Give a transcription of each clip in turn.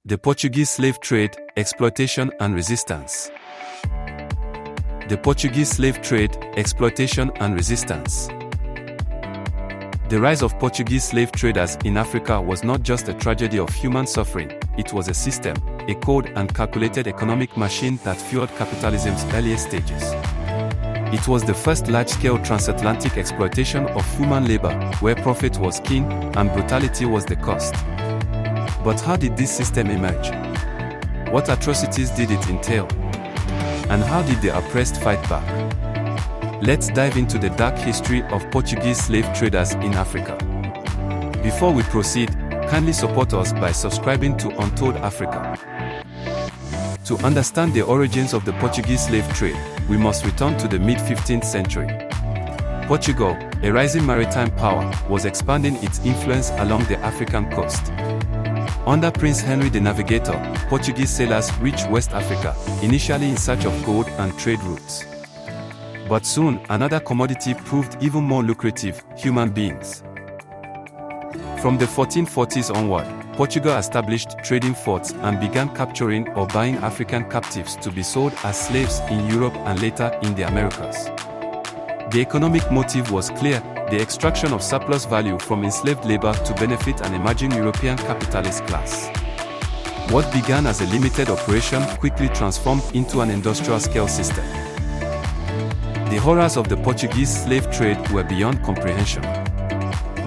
The Portuguese slave trade, exploitation and resistance. The Portuguese slave trade, exploitation and resistance. The rise of Portuguese slave traders in Africa was not just a tragedy of human suffering, it was a system, a code and calculated economic machine that fueled capitalism's earliest stages. It was the first large-scale transatlantic exploitation of human labor, where profit was king and brutality was the cost. But how did this system emerge? What atrocities did it entail? And how did the oppressed fight back? Let's dive into the dark history of Portuguese slave traders in Africa. Before we proceed, kindly support us by subscribing to Untold Africa. To understand the origins of the Portuguese slave trade, we must return to the mid-15th century. Portugal, a rising maritime power, was expanding its influence along the African coast. Under Prince Henry the Navigator, Portuguese sailors reached West Africa, initially in search of gold and trade routes. But soon, another commodity proved even more lucrative: human beings. From the 1440s onward, Portugal established trading forts and began capturing or buying African captives to be sold as slaves in Europe and later in the Americas. The economic motive was clear: the extraction of surplus value from enslaved labor to benefit an emerging European capitalist class. What began as a limited operation quickly transformed into an industrial-scale system. The horrors of the Portuguese slave trade were beyond comprehension.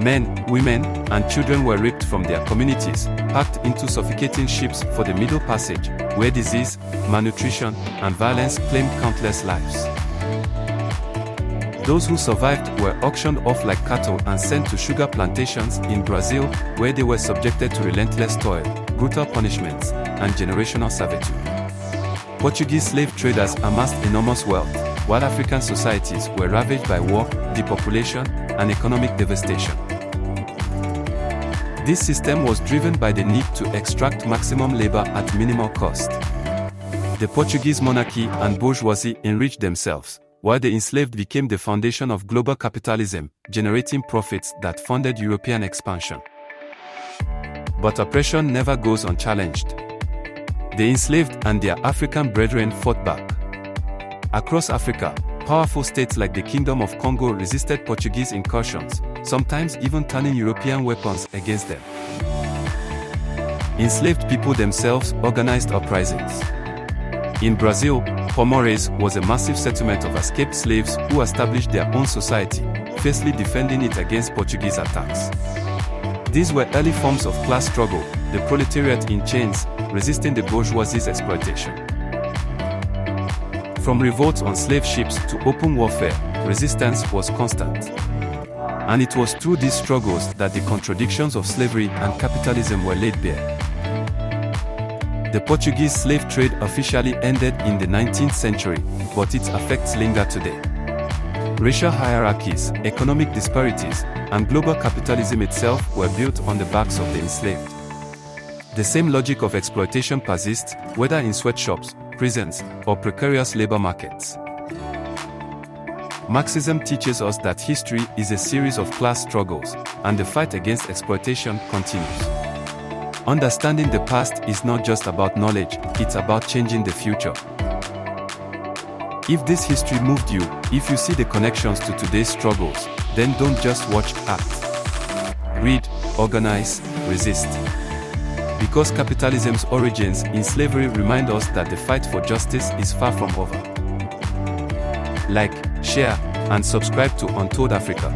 Men, women, and children were ripped from their communities, packed into suffocating ships for the Middle Passage, where disease, malnutrition, and violence claimed countless lives. Those who survived were auctioned off like cattle and sent to sugar plantations in Brazil, where they were subjected to relentless toil, brutal punishments, and generational servitude. Portuguese slave traders amassed enormous wealth, while African societies were ravaged by war, depopulation, and economic devastation. This system was driven by the need to extract maximum labor at minimal cost. The Portuguese monarchy and bourgeoisie enriched themselves, while the enslaved became the foundation of global capitalism, generating profits that funded European expansion. But oppression never goes unchallenged. The enslaved and their African brethren fought back. Across Africa, powerful states like the Kingdom of Congo resisted Portuguese incursions, sometimes even turning European weapons against them. Enslaved people themselves organized uprisings. In Brazil, Palmares was a massive settlement of escaped slaves who established their own society, fiercely defending it against Portuguese attacks. These were early forms of class struggle, the proletariat in chains, resisting the bourgeoisie's exploitation. From revolts on slave ships to open warfare, resistance was constant. And it was through these struggles that the contradictions of slavery and capitalism were laid bare. The Portuguese slave trade officially ended in the 19th century, but its effects linger today. Racial hierarchies, economic disparities, and global capitalism itself were built on the backs of the enslaved. The same logic of exploitation persists, whether in sweatshops, prisons, or precarious labor markets. Marxism teaches us that history is a series of class struggles, and the fight against exploitation continues. Understanding the past is not just about knowledge, it's about changing the future. If this history moved you, if you see the connections to today's struggles, then don't just watch, act. Read, organize, resist. Because capitalism's origins in slavery remind us that the fight for justice is far from over. Like, share, and subscribe to Untold Africa.